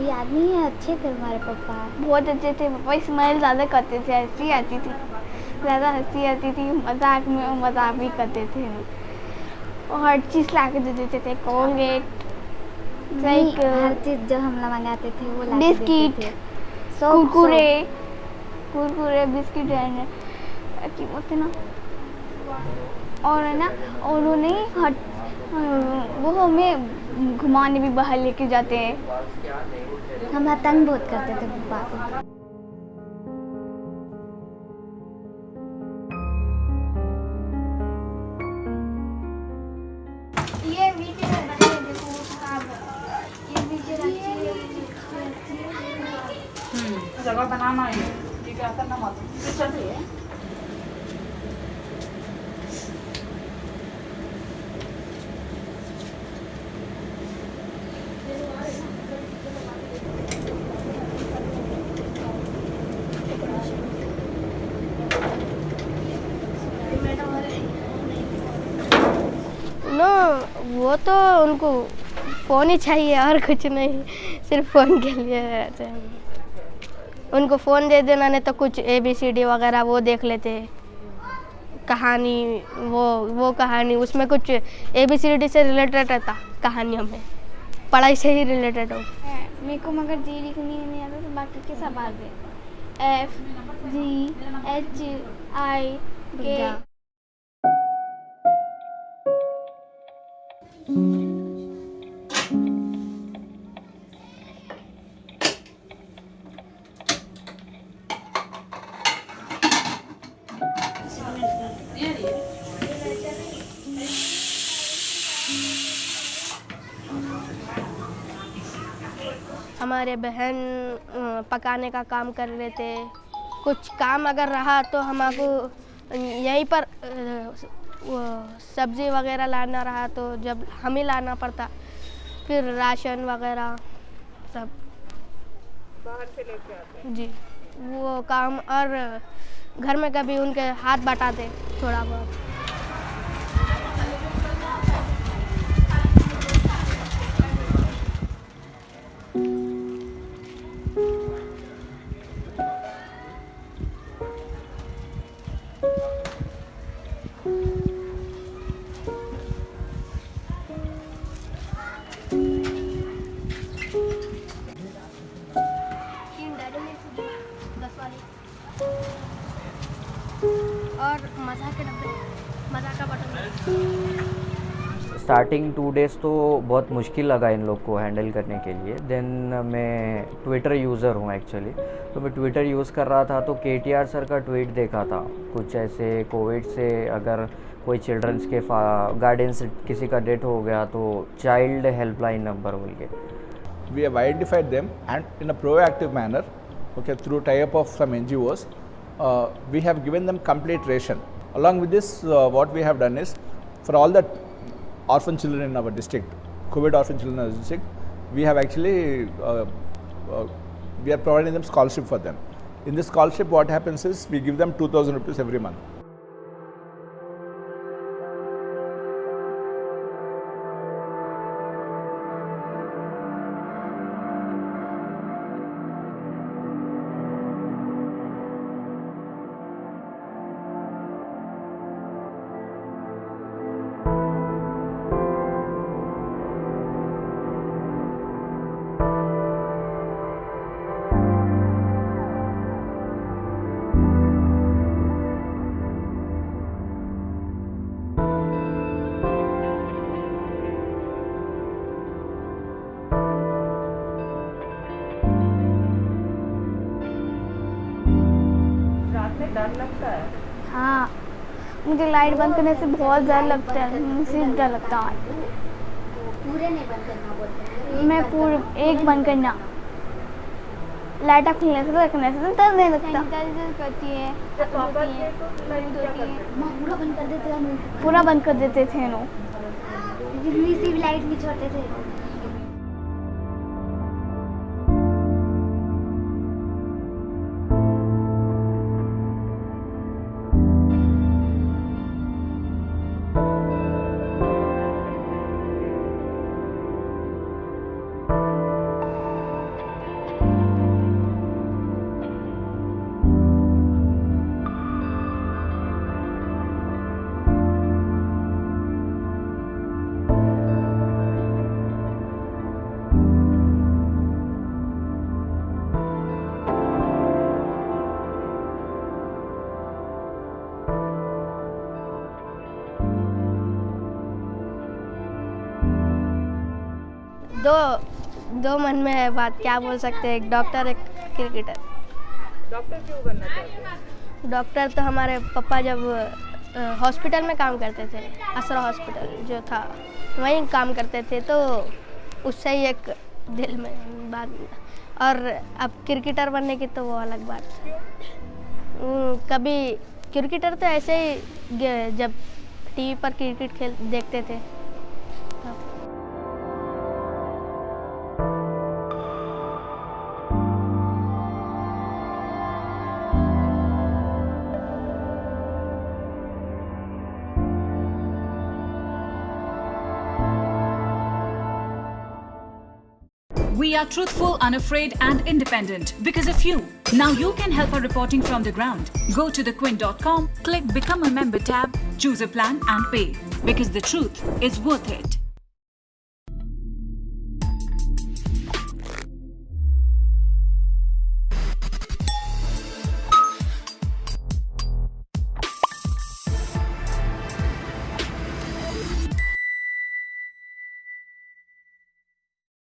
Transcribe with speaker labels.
Speaker 1: याद नहीं है, अच्छे थे हमारे पापा।
Speaker 2: बहुत अच्छे थे पापा, स्माइल ज़्यादा करते थे, हंसी आती थी, ज़्यादा हंसी आती थी, मजाक में मजाक भी करते थे और हर चीज़ ला के दे देते थे, कोलगेट,
Speaker 1: नहीं, हर चीज़ जो हम लोग मंगाते थे वो ला के देते
Speaker 2: बिस्किट,
Speaker 1: थे।
Speaker 2: कुरकुरे बिस्किट की बोलते ना, और है ना, और उन्हें वो हमें घुमाने भी बाहर लेके जाते हैं।
Speaker 1: हम तंग बहुत करते थे पापा को।
Speaker 2: ये वीडियो बनाइए, देखो ये वीडियो
Speaker 3: जगह बनाना है, ये क्या करना मत चल रही है।
Speaker 4: नो, वो तो उनको फ़ोन ही चाहिए और कुछ नहीं, सिर्फ फ़ोन के लिए रहते हैं। उनको फ़ोन दे देना, नहीं तो कुछ ABCD वगैरह वो देख लेते, कहानी, वो कहानी उसमें कुछ ABCD से रिलेटेड रहता, कहानियों में पढ़ाई से ही रिलेटेड हो।
Speaker 2: मेरे को मगर जी लिखनी नहीं आता, तो बाकी के सब आ गए, FGHIK।
Speaker 4: हमारे बहन पकाने का काम कर लेते, कुछ काम अगर रहा तो हमको यहीं पर वो सब्ज़ी वगैरह लाना रहा तो जब हम ही लाना पड़ता, फिर राशन वगैरह सब
Speaker 3: बाहर से लेके आते हैं।
Speaker 4: जी, वो काम, और घर में कभी उनके हाथ बटाते थोड़ा बहुत। और मज़ा के डब्बे, मज़ा का बटन।
Speaker 5: स्टार्टिंग 2 डेज़ तो बहुत मुश्किल लगा इन लोग को हैंडल करने के लिए। देन मैं ट्विटर यूज़र हूँ एक्चुअली, तो मैं ट्विटर यूज़ कर रहा था तो KTR सर का ट्वीट देखा था, कुछ ऐसे कोविड से अगर कोई चिल्ड्रंस के गार्डन से किसी का डेथ हो गया तो चाइल्ड हेल्पलाइन नंबर बोल के
Speaker 6: we have identified them, and in a proactive manner, okay, through tie-up of some NGOs, we have given them complete ration. Along with this, what we have done is, for all the orphan children in our district, COVID orphan children in our district, we have actually, we are providing them scholarship for them. In this scholarship, what happens is, we give them 2,000 rupees every month.
Speaker 3: रात में डर लगता है।
Speaker 2: हाँ, मुझे light बंद करने से बहुत डर लगता है, मुझे डर लगता है।
Speaker 1: पूरे नहीं बंद करना बोलते हैं।
Speaker 2: मैं पूरे एक बंद करना, लाइट खुलने से रखने से डर नहीं लगता। करती है,
Speaker 1: पूरा बंद कर देते हम,
Speaker 2: पूरा बंद कर देते थे लोग,
Speaker 1: इतनी सी भी लाइट नहीं छोड़ते थे।
Speaker 4: दो मन में है बात, क्या बोल सकते हैं, एक डॉक्टर एक क्रिकेटर।
Speaker 3: डॉक्टर क्यों बनना चाहते हैं?
Speaker 4: डॉक्टर तो हमारे पापा जब हॉस्पिटल में काम करते थे, असरा हॉस्पिटल जो था वहीं काम करते थे, तो उससे ही एक दिल में बात। और अब क्रिकेटर बनने की तो वो अलग बात। कभी क्रिकेटर तो ऐसे ही जब टीवी पर क्रिकेट खेल देखते थे तब।
Speaker 7: We are truthful, unafraid and independent because of you. Now you can help our reporting from the ground. Go to thequint.com, click Become a Member tab, choose a plan and pay. Because the truth is worth it.